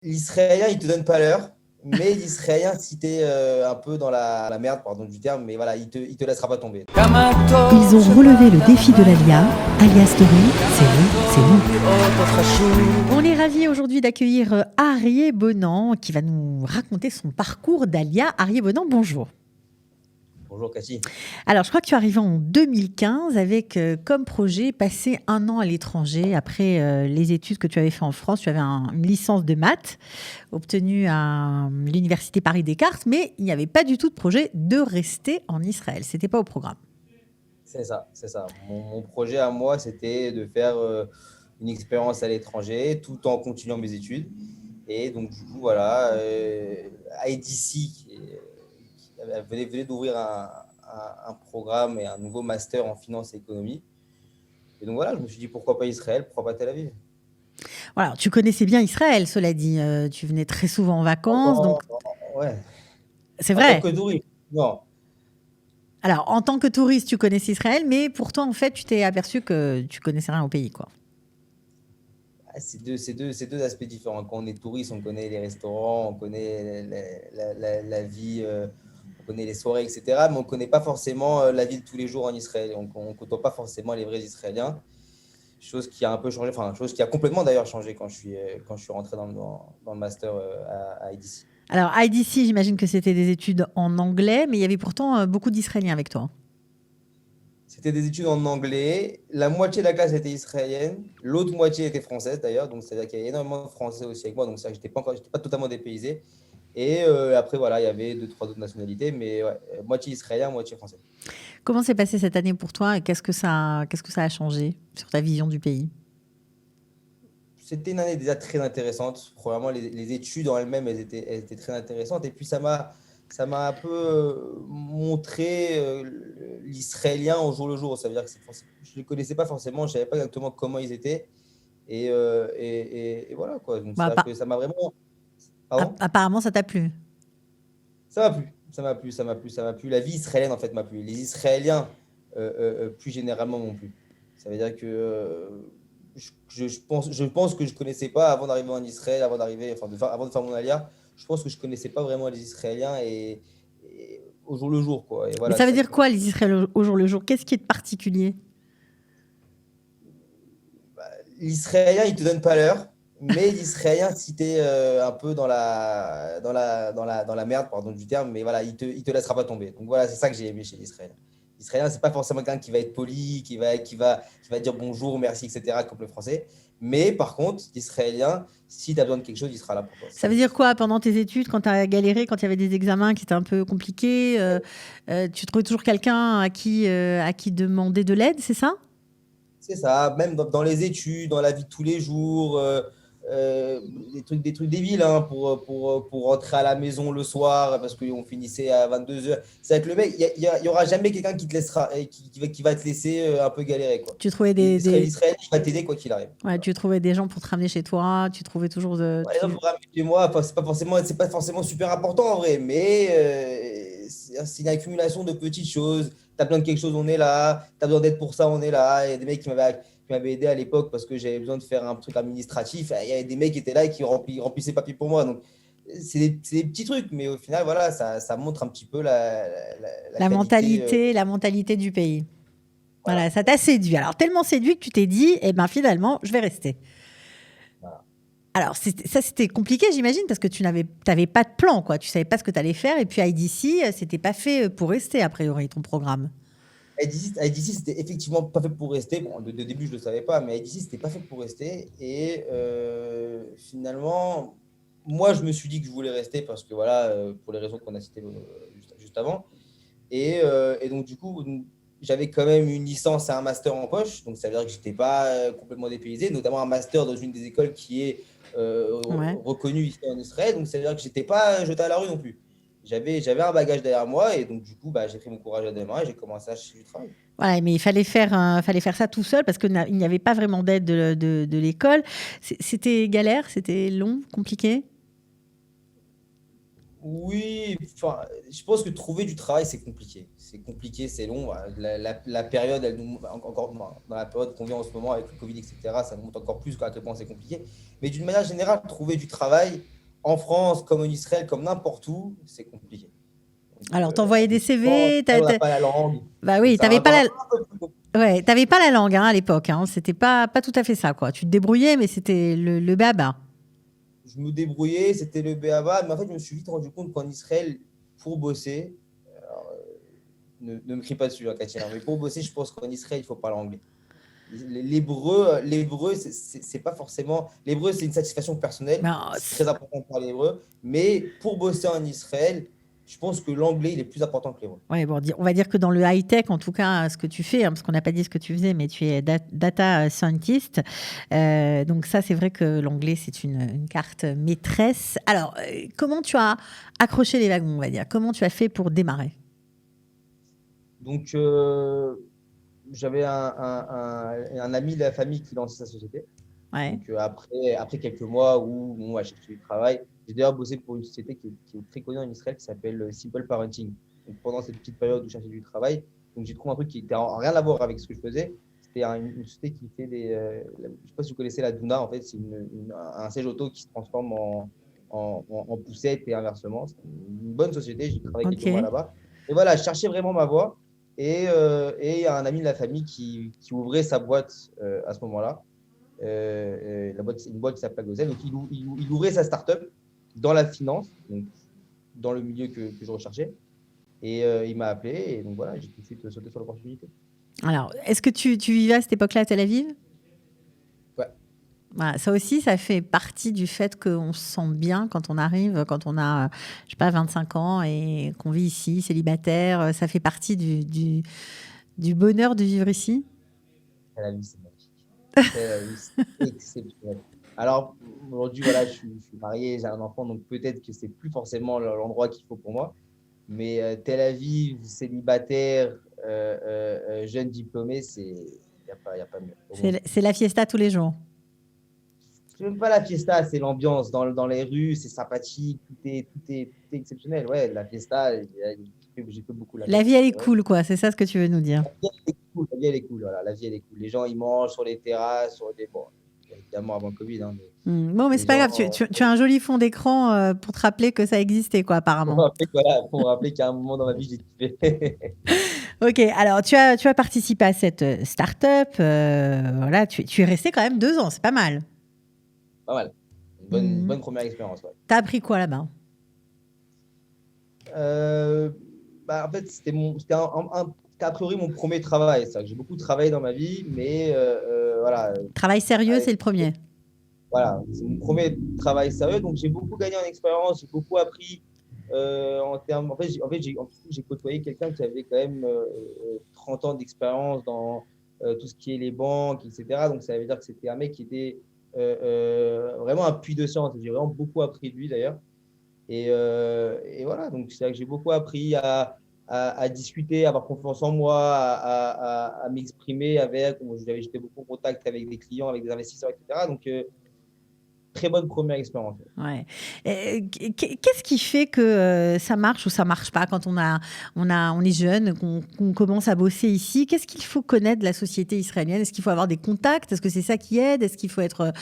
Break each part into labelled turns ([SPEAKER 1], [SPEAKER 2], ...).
[SPEAKER 1] L'Israélien, il te donne pas l'heure, mais l'Israélien, si t'es un peu dans la merde, pardon du terme, mais voilà, il te laissera pas tomber.
[SPEAKER 2] Ils ont relevé le défi de l'Alia. Alia Story, c'est nous. On est ravis aujourd'hui d'accueillir Arié Bonan qui va nous raconter son parcours d'Alia. Arié Bonan, bonjour.
[SPEAKER 1] Bonjour Cathy.
[SPEAKER 2] Alors, je crois que tu es arrivé en 2015 avec comme projet passer 1 an à l'étranger après les études que tu avais fait en France. Tu avais une licence de maths obtenue à l'université Paris-Descartes, mais il n'y avait pas du tout de projet de rester en Israël. C'était pas au programme.
[SPEAKER 1] C'est ça, c'est ça. Mon projet à moi, c'était de faire une expérience à l'étranger tout en continuant mes études. Et donc, du coup, voilà, IDC venait d'ouvrir un programme et un nouveau master en finance et économie. Et donc, voilà, je me suis dit, pourquoi pas Israël, pourquoi pas Tel Aviv.
[SPEAKER 2] Voilà, tu connaissais bien Israël, cela dit. Tu venais très souvent en vacances, donc
[SPEAKER 1] Ouais.
[SPEAKER 2] c'est
[SPEAKER 1] En tant
[SPEAKER 2] vrai.
[SPEAKER 1] que touriste, non.
[SPEAKER 2] Alors, en tant que touriste, tu connaissais Israël, mais pourtant, en fait, tu t'es aperçu que tu connaissais rien au pays, quoi.
[SPEAKER 1] C'est deux aspects différents. Quand on est touriste, on connaît les restaurants, on connaît la vie, on connaît les soirées, etc. Mais on ne connaît pas forcément la vie de tous les jours en Israël. On ne côtoie pas forcément les vrais Israéliens. Chose qui a un peu changé, enfin, chose qui a complètement d'ailleurs changé quand je suis rentré dans le master à IDC.
[SPEAKER 2] Alors, IDC, j'imagine que c'était des études en anglais, mais il y avait pourtant beaucoup d'Israéliens avec toi.
[SPEAKER 1] C'était des études en anglais. La moitié de la classe était israélienne. L'autre moitié était française d'ailleurs. Donc, c'est-à-dire qu'il y avait énormément de Français aussi avec moi. Donc, ça, j'étais pas totalement dépaysé. Et après, voilà, il y avait 2, 3 autres nationalités. Mais ouais, moitié israélien, moitié français.
[SPEAKER 2] Comment s'est passée cette année pour toi et qu'est-ce que ça a changé sur ta vision du pays?
[SPEAKER 1] C'était une année déjà très intéressante. Probablement, les études en elles-mêmes, elles étaient très intéressantes. Et puis, ça m'a un peu montré l'israélien au jour le jour. Ça veut dire que je ne les connaissais pas forcément. Je ne savais pas exactement comment ils étaient. Et voilà, quoi. Donc,
[SPEAKER 2] Bah,
[SPEAKER 1] c'est-à-dire que ça m'a vraiment. Pardon?
[SPEAKER 2] apparemment, ça t'a plu.
[SPEAKER 1] Ça m'a plu. Ça m'a plu, ça m'a plu, ça m'a plu. La vie israélienne, en fait, m'a plu. Les Israéliens, plus généralement, m'ont plu. Ça veut dire que je pense que je ne connaissais pas avant d'arriver en Israël, avant de faire mon alia, je pense que je ne connaissais pas vraiment les Israéliens et au jour le jour, quoi. Et
[SPEAKER 2] Mais
[SPEAKER 1] voilà,
[SPEAKER 2] ça veut
[SPEAKER 1] ça
[SPEAKER 2] dire
[SPEAKER 1] qui m'a.
[SPEAKER 2] quoi, les Israéliens au jour le jour? Qu'est-ce qui est de particulier?
[SPEAKER 1] L'Israélien, il te donne pas l'heure, mais l'Israélien, si tu es un peu dans la merde, pardon du terme, mais voilà, il te laissera pas tomber. Donc voilà, c'est ça que j'ai aimé chez l'Israélien. L'Israélien, c'est pas forcément quelqu'un qui va être poli, qui va dire bonjour, merci, etc., comme le français. Mais par contre, l'Israélien, si tu as besoin de quelque chose, il sera là pour toi.
[SPEAKER 2] Ça veut dire quoi pendant tes études, quand tu as galéré, quand il y avait des examens qui étaient un peu compliqués, tu trouvais toujours quelqu'un à qui demander de l'aide, c'est ça?
[SPEAKER 1] C'est ça, même dans les études, dans la vie de tous les jours, euh, des trucs débiles hein, pour rentrer à la maison le soir parce qu'on finissait à 22h. C'est avec le mec, il y aura jamais quelqu'un qui te laissera, qui va te laisser un peu galérer, quoi.
[SPEAKER 2] Tu trouvais
[SPEAKER 1] L'Israël, il va t'aider quoi qu'il arrive.
[SPEAKER 2] ouais, tu trouvais des gens pour te ramener chez toi, tu trouvais toujours
[SPEAKER 1] Ouais, les gens pour ramener chez moi, enfin, c'est pas forcément super important en vrai, mais c'est une accumulation de petites choses. Tu as besoin de quelque chose, on est là. Tu as besoin d'aide pour ça, on est là. Il y a des mecs qui m'avaient aidé à l'époque parce que j'avais besoin de faire un truc administratif. Il y avait des mecs qui étaient là et qui remplissaient papier pour moi. Donc, c'est des petits trucs, mais au final, voilà, ça montre un petit peu la qualité.
[SPEAKER 2] la mentalité du pays. Voilà,
[SPEAKER 1] Voilà.
[SPEAKER 2] ça t'a séduit. Alors tellement séduit que tu t'es dit, eh ben finalement, je vais rester.
[SPEAKER 1] Voilà.
[SPEAKER 2] Alors ça c'était compliqué, j'imagine, parce que tu n'avais pas de plan, quoi. Tu savais pas ce que tu allais faire. Et puis IDC, c'était pas fait pour rester a priori ton programme.
[SPEAKER 1] IDC, c'était effectivement pas fait pour rester. Bon, de début, je ne le savais pas, mais IDC, c'était pas fait pour rester. Et finalement, moi, je me suis dit que je voulais rester parce que, voilà, pour les raisons qu'on a citées juste avant. Et donc, du coup, j'avais quand même une licence et un master en poche. Donc, ça veut dire que je n'étais pas complètement dépaysé, notamment un master dans une des écoles qui est
[SPEAKER 2] Ouais.
[SPEAKER 1] reconnue ici en Israël. Donc, ça veut dire que je n'étais pas jeté à la rue non plus. J'avais un bagage derrière moi et donc, du coup, bah, j'ai pris mon courage à deux mains et j'ai commencé à chercher du travail.
[SPEAKER 2] Voilà, mais il fallait faire ça tout seul parce qu'il n'y avait pas vraiment d'aide de l'école. C'était galère, c'était long, compliqué.
[SPEAKER 1] Oui, enfin, je pense que trouver du travail, c'est compliqué. C'est compliqué, c'est long. Voilà. La période, elle nous, encore dans la période qu'on vit en ce moment avec le Covid, etc., ça nous montre encore plus à quel point c'est compliqué. Mais d'une manière générale, trouver du travail en France, comme en Israël, comme n'importe où, c'est compliqué. Donc,
[SPEAKER 2] Alors, t'envoyais des
[SPEAKER 1] souvent,
[SPEAKER 2] CV,
[SPEAKER 1] on n'a pas la langue,
[SPEAKER 2] bah
[SPEAKER 1] donc
[SPEAKER 2] oui,
[SPEAKER 1] ça rend
[SPEAKER 2] t'avais pas
[SPEAKER 1] encore
[SPEAKER 2] la,
[SPEAKER 1] un peu plus compliqué.
[SPEAKER 2] ouais, t'avais pas la langue hein, à l'époque. Hein. C'était pas tout à fait ça, quoi. Tu te débrouillais, mais c'était le baba.
[SPEAKER 1] Je me débrouillais, c'était le béaba, mais en fait, je me suis vite rendu compte qu'en Israël, pour bosser, ne me crie pas dessus, hein, Katia, mais pour bosser, je pense qu'en Israël, il faut parler anglais. L'hébreu, c'est pas forcément. L'hébreu, c'est une satisfaction personnelle.
[SPEAKER 2] Ben,
[SPEAKER 1] C'est très important de parler hébreu. Mais pour bosser en Israël, je pense que l'anglais, il est plus important que l'hébreu.
[SPEAKER 2] ouais, bon, on va dire que dans le high-tech, en tout cas, ce que tu fais, hein, parce qu'on n'a pas dit ce que tu faisais, mais tu es data scientist. Donc ça, c'est vrai que l'anglais, c'est une carte maîtresse. Alors, comment tu as accroché les wagons, on va dire? Comment tu as fait pour démarrer?
[SPEAKER 1] Donc, j'avais un ami de la famille qui lançait sa société.
[SPEAKER 2] Ouais.
[SPEAKER 1] Donc, après quelques mois où on a cherché du travail, j'ai d'ailleurs bossé pour une société qui est très connue en Israël qui s'appelle Simple Parenting. Donc, pendant cette petite période où je cherchais du travail, donc j'ai trouvé un truc qui n'était rien à voir avec ce que je faisais. C'était une société qui fait je ne sais pas si vous connaissez la Duna, en fait, c'est un siège auto qui se transforme en poussette et inversement. C'est une bonne société, j'ai travaillé quelques mois
[SPEAKER 2] Ok.
[SPEAKER 1] là-bas. Et voilà, je cherchais vraiment ma voie. Et il y a un ami de la famille qui ouvrait sa boîte à ce moment-là. La boîte, c'est une boîte qui s'appelle Gozel. Donc, il ouvrait sa start-up dans la finance, donc dans le milieu que je recherchais. Et il m'a appelé. Et donc, voilà, j'ai tout de suite sauté sur l'opportunité.
[SPEAKER 2] Alors, est-ce que tu vivais à cette époque-là à Tel Aviv?
[SPEAKER 1] Ouais,
[SPEAKER 2] Voilà, ça aussi, ça fait partie du fait qu'on se sent bien quand on arrive, quand on a, je sais pas, 25 ans et qu'on vit ici, célibataire. Ça fait partie du bonheur de vivre ici.
[SPEAKER 1] la vie, c'est magique. La vie, c'est exceptionnel. Alors, aujourd'hui, voilà, je suis marié, j'ai un enfant, donc peut-être que c'est plus forcément l'endroit qu'il faut pour moi. Mais Tel Aviv, célibataire, jeune diplômé, y a pas mieux au monde.
[SPEAKER 2] C'est la fiesta tous les jours.
[SPEAKER 1] C'est même pas la fiesta, c'est l'ambiance dans les rues, c'est sympathique, tout est exceptionnel. Ouais, la fiesta, j'ai fait beaucoup
[SPEAKER 2] La
[SPEAKER 1] là-bas.
[SPEAKER 2] vie, elle est
[SPEAKER 1] C'est vrai.
[SPEAKER 2] cool, quoi. C'est ça ce que tu veux nous dire.
[SPEAKER 1] La vie, elle est cool, la vie, elle est cool, voilà, la vie, elle est cool. Les gens, ils mangent sur les terrasses, sur des. Bon, évidemment avant le Covid, hein, mais
[SPEAKER 2] Bon, mais
[SPEAKER 1] les
[SPEAKER 2] c'est pas
[SPEAKER 1] gens.
[SPEAKER 2] grave. Tu as un joli fond d'écran pour te rappeler que ça existait, quoi,
[SPEAKER 1] Pour
[SPEAKER 2] apparemment.
[SPEAKER 1] me rappeler, voilà, pour me rappeler qu'à un moment dans ma vie, j'ai kiffé.
[SPEAKER 2] Ok, alors tu as participé à cette start-up. Voilà, tu es resté quand même 2 ans. C'est pas mal.
[SPEAKER 1] Pas mal. Une
[SPEAKER 2] Hmm.
[SPEAKER 1] bonne première expérience, ouais.
[SPEAKER 2] T'as appris quoi là-bas?
[SPEAKER 1] Euh, En fait, c'était a priori mon premier travail. C'est-à-dire que j'ai beaucoup travaillé dans ma vie, mais voilà.
[SPEAKER 2] Travail sérieux, c'est le premier.
[SPEAKER 1] Voilà, c'est mon premier travail sérieux. Donc, j'ai beaucoup gagné en expérience, j'ai beaucoup appris en termes. En plus, j'ai côtoyé quelqu'un qui avait quand même 30 ans d'expérience dans tout ce qui est les banques, etc. Donc, ça veut dire que c'était un mec qui était vraiment un puits de science. J'ai vraiment beaucoup appris de lui d'ailleurs. Et voilà, donc c'est vrai que j'ai beaucoup appris à discuter, à avoir confiance en moi, à m'exprimer avec. J'étais beaucoup en contact avec des clients, avec des investisseurs, etc. Donc, très bonne première expérience.
[SPEAKER 2] Ouais. Qu'est-ce qui fait que ça marche ou ça marche pas quand on est jeune, qu'on commence à bosser ici? Qu'est-ce qu'il faut connaître de la société israélienne? Est-ce qu'il faut avoir des contacts? Est-ce que c'est ça qui aide? Est-ce qu'il faut être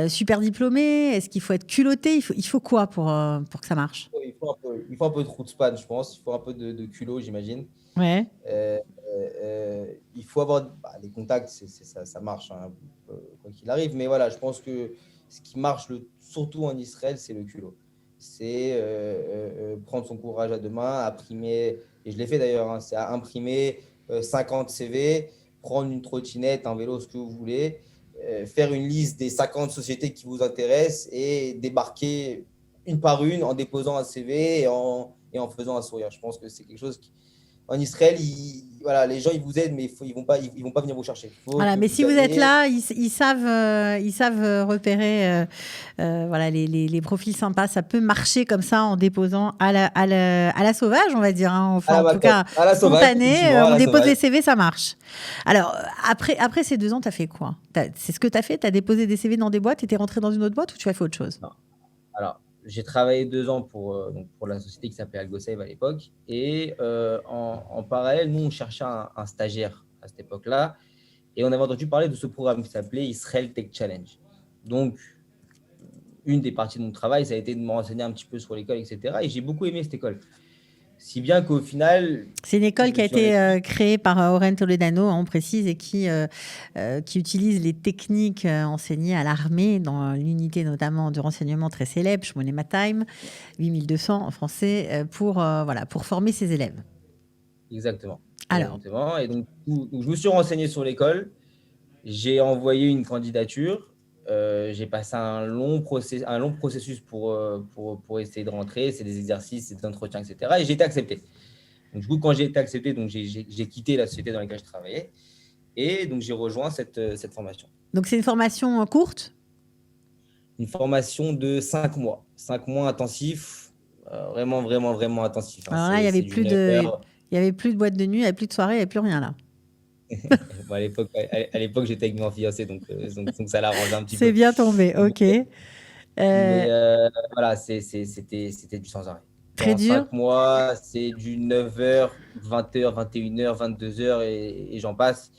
[SPEAKER 2] super diplômé? Est-ce qu'il faut être culotté? Il faut quoi pour que ça marche?
[SPEAKER 1] Il faut un peu de span, je pense. Il faut un peu de culot, j'imagine.
[SPEAKER 2] Ouais.
[SPEAKER 1] Il faut avoir les contacts, ça marche, hein, quoi qu'il arrive. Mais voilà, je pense que ce qui marche surtout en Israël, c'est le culot. C'est prendre son courage à deux mains, imprimer, et je l'ai fait d'ailleurs, hein, c'est à imprimer 50 CV, prendre une trottinette, un vélo, ce que vous voulez, faire une liste des 50 sociétés qui vous intéressent et débarquer une par une en déposant un CV et en faisant un sourire. Je pense que c'est quelque chose qui, en Israël, voilà, les gens ils vous aident, mais ils vont pas venir vous chercher. Il faut
[SPEAKER 2] Voilà,
[SPEAKER 1] que
[SPEAKER 2] mais
[SPEAKER 1] vous
[SPEAKER 2] si vous êtes
[SPEAKER 1] alliez.
[SPEAKER 2] là, ils savent repérer voilà, les profils sympas. Ça peut marcher comme ça en déposant à la sauvage, on va dire. Hein.
[SPEAKER 1] À
[SPEAKER 2] Enfin,
[SPEAKER 1] la
[SPEAKER 2] en tout cas,
[SPEAKER 1] va-cote, à la sauvage,
[SPEAKER 2] spontané.
[SPEAKER 1] effectivement, à
[SPEAKER 2] On
[SPEAKER 1] la
[SPEAKER 2] dépose
[SPEAKER 1] sauvage.
[SPEAKER 2] les CV, ça marche. Alors, après ces 2 ans, tu as fait quoi? C'est ce que tu as fait? Tu as déposé des CV dans des boîtes et tu es rentré dans une autre boîte ou tu as fait autre chose?
[SPEAKER 1] Non. Alors, j'ai travaillé 2 ans donc pour la société qui s'appelait AlgoSave à l'époque. Et en parallèle, nous, on cherchait un stagiaire à cette époque-là. Et on avait entendu parler de ce programme qui s'appelait Israel Tech Challenge. Donc, une des parties de mon travail, ça a été de me renseigner un petit peu sur l'école, etc. Et j'ai beaucoup aimé cette école. Si bien qu'au final,
[SPEAKER 2] C'est une
[SPEAKER 1] je
[SPEAKER 2] école
[SPEAKER 1] me
[SPEAKER 2] qui a
[SPEAKER 1] suis
[SPEAKER 2] été
[SPEAKER 1] arrêté.
[SPEAKER 2] créée par Oren Toledano, on précise, et qui utilise les techniques enseignées à l'armée, dans l'unité notamment de renseignement très célèbre, Shmoneh Time, 8200 en français, voilà, pour former ses élèves.
[SPEAKER 1] Exactement.
[SPEAKER 2] Alors,
[SPEAKER 1] Exactement. Et donc, je me suis renseigné sur l'école. J'ai envoyé une candidature. J'ai passé un long processus pour essayer de rentrer. C'est des exercices, c'est des entretiens, etc. Et j'ai été accepté. Donc, du coup, quand j'ai été accepté, donc j'ai quitté la société dans laquelle je travaillais. Et donc, j'ai rejoint cette formation.
[SPEAKER 2] donc c'est une formation courte.
[SPEAKER 1] Une formation de 5 mois. 5 mois intensifs. Vraiment, vraiment, vraiment intensifs, hein.
[SPEAKER 2] Alors là, il y avait
[SPEAKER 1] C'est du
[SPEAKER 2] plus
[SPEAKER 1] 9
[SPEAKER 2] de,
[SPEAKER 1] heures.
[SPEAKER 2] il y avait plus de boîte de nuit, il n'y avait plus de soirée, il n'y avait plus rien là.
[SPEAKER 1] Bon, à l'époque, j'étais avec mon fiancé, donc ça l'arrange un petit
[SPEAKER 2] C'est
[SPEAKER 1] peu.
[SPEAKER 2] bien tombé,
[SPEAKER 1] Mais,
[SPEAKER 2] ok.
[SPEAKER 1] mais, voilà, c'était du sans arrêt.
[SPEAKER 2] Très
[SPEAKER 1] Pendant
[SPEAKER 2] dur.
[SPEAKER 1] 5 mois, c'est du 9 heures, 20 heures, 21 heures, 22 heures et j'en passe.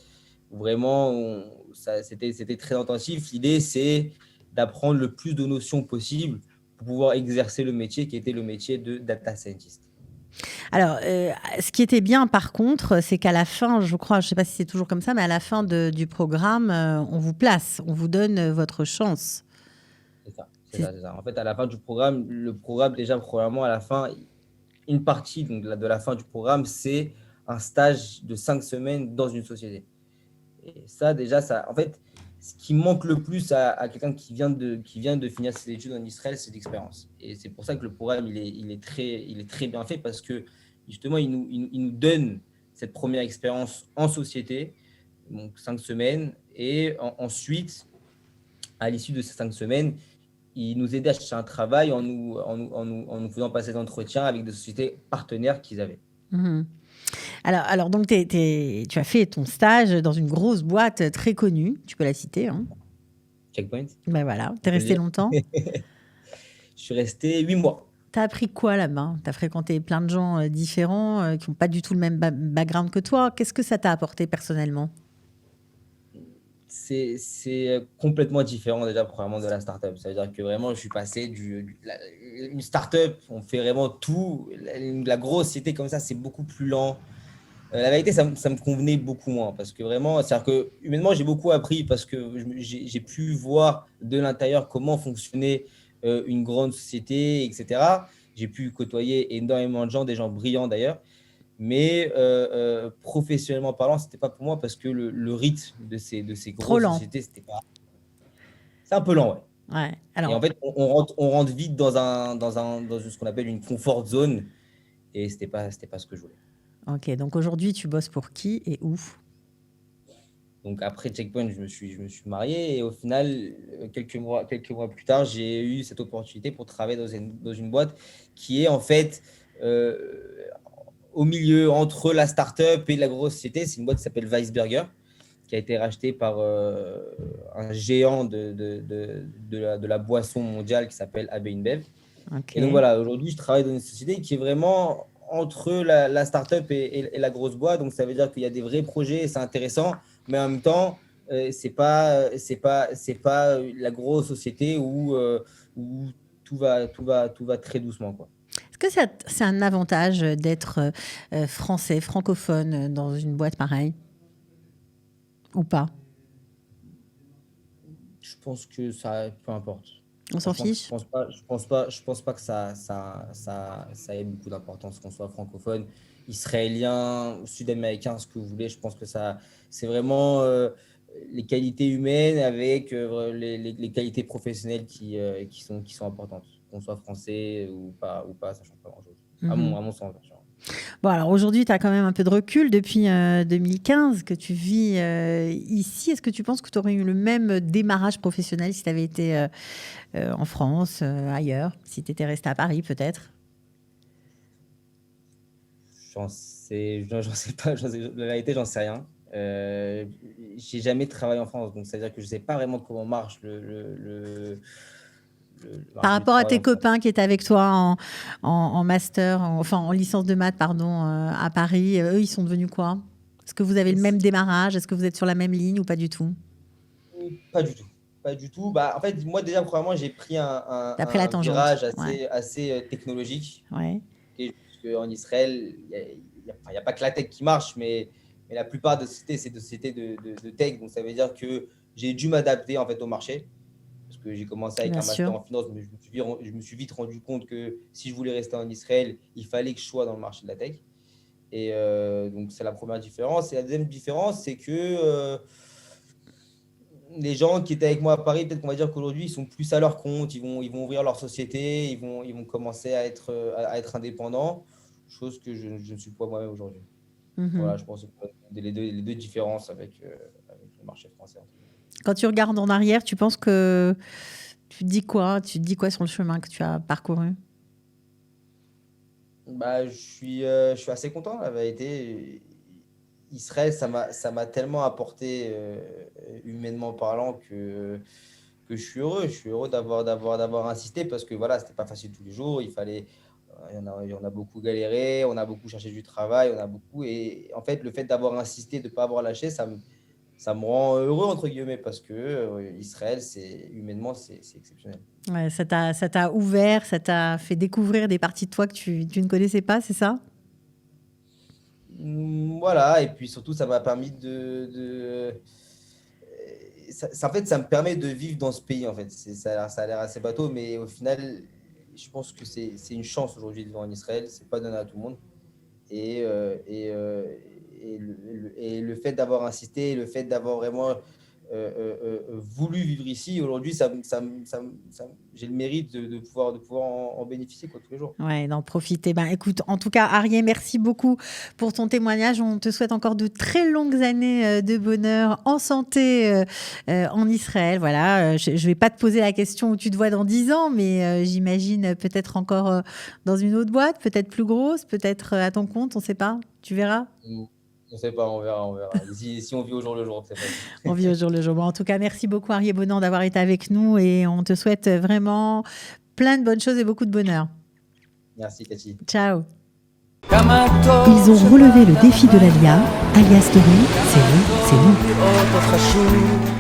[SPEAKER 1] Vraiment, c'était très intensif. L'idée, c'est d'apprendre le plus de notions possible pour pouvoir exercer le métier qui était le métier de data scientist.
[SPEAKER 2] Alors, ce qui était bien par contre, c'est qu'à la fin, je crois, je ne sais pas si c'est toujours comme ça, mais à la fin du programme, on vous place, on vous donne votre chance.
[SPEAKER 1] C'est ça, c'est
[SPEAKER 2] C'est
[SPEAKER 1] ça, c'est ça. En fait, à la fin du programme, le programme, déjà, probablement, à la fin, une partie donc, de la fin du programme, c'est un stage de 5 semaines dans une société. Et ça, déjà, en fait, ce qui manque le plus à quelqu'un qui vient de finir ses études en Israël, c'est l'expérience. Et c'est pour ça que le programme, il est très bien fait parce que, justement, il nous donne cette première expérience en société, donc 5 semaines. Et ensuite, à l'issue de ces 5 semaines, il nous aidait à chercher un travail en nous faisant passer des entretiens avec des sociétés partenaires qu'ils avaient.
[SPEAKER 2] Mhm. Alors donc, tu as fait ton stage dans une grosse boîte très connue, tu peux la citer, hein.
[SPEAKER 1] Checkpoint,
[SPEAKER 2] Ben voilà, tu
[SPEAKER 1] on
[SPEAKER 2] es
[SPEAKER 1] peut le
[SPEAKER 2] resté
[SPEAKER 1] dire.
[SPEAKER 2] longtemps.
[SPEAKER 1] Je suis resté 8 mois.
[SPEAKER 2] Tu as appris quoi là-bas? Tu as fréquenté plein de gens différents qui n'ont pas du tout le même background que toi. Qu'est-ce que ça t'a apporté personnellement?
[SPEAKER 1] C'est complètement différent déjà premièrement de la startup. Ça veut dire que vraiment je suis passé une startup, on fait vraiment tout. La grosse société comme ça, c'est beaucoup plus lent. La vérité, ça me convenait beaucoup moins parce que vraiment, c'est-à-dire que humainement, j'ai beaucoup appris parce que j'ai pu voir de l'intérieur comment fonctionnait une grande société, etc. J'ai pu côtoyer énormément de gens, des gens brillants d'ailleurs. Mais professionnellement parlant, c'était pas pour moi parce que le rythme de ces
[SPEAKER 2] Trop
[SPEAKER 1] grosses
[SPEAKER 2] lent.
[SPEAKER 1] sociétés, c'était pas. C'est un peu lent, ouais.
[SPEAKER 2] Ouais.
[SPEAKER 1] Et en
[SPEAKER 2] Alors,
[SPEAKER 1] fait, on rentre vite dans ce qu'on appelle une comfort zone. Et c'était pas ce que je voulais.
[SPEAKER 2] ok. Donc aujourd'hui, tu bosses pour qui et où?
[SPEAKER 1] Donc après Checkpoint, je me suis marié et au final, quelques mois plus tard, j'ai eu cette opportunité pour travailler dans une boîte qui est en fait euh, au milieu entre la start-up et la grosse société. C'est une boîte qui s'appelle Weisberger, qui a été rachetée par un géant de la boisson mondiale qui s'appelle AB InBev. Et donc
[SPEAKER 2] Ok.
[SPEAKER 1] voilà, aujourd'hui, je travaille dans une société qui est vraiment entre la start-up et la grosse boîte. Donc ça veut dire qu'il y a des vrais projets, c'est intéressant, mais en même temps, c'est pas la grosse société où tout va très doucement, quoi.
[SPEAKER 2] Est-ce que c'est un avantage d'être français, francophone dans une boîte pareille ou pas?
[SPEAKER 1] Je pense que ça, peu importe.
[SPEAKER 2] On s'en
[SPEAKER 1] Franchement,
[SPEAKER 2] fiche?
[SPEAKER 1] je pense pas que ça ait beaucoup d'importance qu'on soit francophone, israélien, sud-américain, ce que vous voulez. Je pense que c'est vraiment les qualités humaines avec les qualités professionnelles qui sont importantes. Qu'on soit français ou pas, ça change pas grand-chose.
[SPEAKER 2] Mhm.
[SPEAKER 1] À mon sens, bien sûr.
[SPEAKER 2] Bon, alors aujourd'hui, tu as quand même un peu de recul depuis 2015 que tu vis ici. Est-ce que tu penses que tu aurais eu le même démarrage professionnel si tu avais été en France, ailleurs, si tu étais resté à Paris peut-être?
[SPEAKER 1] J'en sais pas, la vérité, j'en sais rien. J'ai jamais travaillé en France, donc c'est-à-dire que je sais pas vraiment comment marche
[SPEAKER 2] Par
[SPEAKER 1] marché du
[SPEAKER 2] rapport à
[SPEAKER 1] travail
[SPEAKER 2] tes
[SPEAKER 1] en France.
[SPEAKER 2] copains qui étaient avec toi en master, enfin en licence de maths, pardon, à Paris, eux, ils sont devenus quoi? Est-ce que vous avez le même démarrage? Est-ce que vous êtes sur la même ligne ou pas du tout?
[SPEAKER 1] Pas du tout. Pas du tout. Bah, en fait, moi, déjà, premièrement, j'ai pris
[SPEAKER 2] T'as pris la
[SPEAKER 1] un
[SPEAKER 2] tangente.
[SPEAKER 1] virage
[SPEAKER 2] Ouais,
[SPEAKER 1] assez technologique.
[SPEAKER 2] ouais.
[SPEAKER 1] Ok, parce qu'en Israël, enfin, y a pas que la tech qui marche, mais la plupart des sociétés, c'est des sociétés de tech. Donc, ça veut dire que j'ai dû m'adapter en fait, au marché. Parce que j'ai commencé avec
[SPEAKER 2] Bien
[SPEAKER 1] un master
[SPEAKER 2] sûr.
[SPEAKER 1] en finance, mais je me suis vite rendu compte que si je voulais rester en Israël, il fallait que je sois dans le marché de la tech. Et donc, c'est la première différence. Et la deuxième différence, c'est que les gens qui étaient avec moi à Paris, peut-être qu'on va dire qu'aujourd'hui, ils sont plus à leur compte, ils vont ouvrir leur société, ils vont commencer à être indépendants, chose que je ne suis pas moi-même aujourd'hui.
[SPEAKER 2] Mhm.
[SPEAKER 1] Voilà, je pense que les deux différences avec le marché français.
[SPEAKER 2] Quand tu regardes en arrière, tu penses que tu te dis quoi? Tu te dis quoi sur le chemin que tu as parcouru?
[SPEAKER 1] Bah, je suis assez content, la vérité. Israël, ça m'a tellement apporté, humainement parlant, que je suis heureux. Je suis heureux d'avoir insisté parce que voilà, c'était pas facile tous les jours. Il y en a beaucoup galéré, on a beaucoup cherché du travail, on a beaucoup. Et en fait, le fait d'avoir insisté, de ne pas avoir lâché, ça me rend heureux, entre guillemets, parce que Israël, humainement, c'est exceptionnel.
[SPEAKER 2] Ouais, ça t'a ouvert, ça t'a fait découvrir des parties de toi que tu ne connaissais pas, c'est ça?
[SPEAKER 1] Voilà, et puis surtout, ça m'a permis en fait, ça me permet de vivre dans ce pays, en fait. Ça a l'air assez bateau, mais au final, je pense que c'est une chance aujourd'hui de vivre en Israël. C'est pas donné à tout le monde. Et, et le fait d'avoir insisté, le fait d'avoir vraiment voulu vivre ici, aujourd'hui, j'ai le mérite de pouvoir en bénéficier quoi, tous les jours.
[SPEAKER 2] Ouais, d'en profiter. Ben, écoute, en tout cas, Arié, merci beaucoup pour ton témoignage. On te souhaite encore de très longues années de bonheur en santé en Israël. Voilà, je ne vais pas te poser la question où tu te vois dans 10 ans, mais j'imagine peut-être encore dans une autre boîte, peut-être plus grosse, peut-être à ton compte, on ne sait pas. Tu verras.
[SPEAKER 1] On ne sait pas, on verra, on verra. Si on vit au jour le jour, c'est facile.
[SPEAKER 2] On vit au jour le jour. Bon, en tout cas, merci beaucoup, Arié Bonan, d'avoir été avec nous et on te souhaite vraiment plein de bonnes choses et beaucoup de bonheur.
[SPEAKER 1] Merci, Cathy.
[SPEAKER 2] Ciao. Ils ont relevé le défi de l'ALIA. ALIA Story, c'est vous, c'est nous.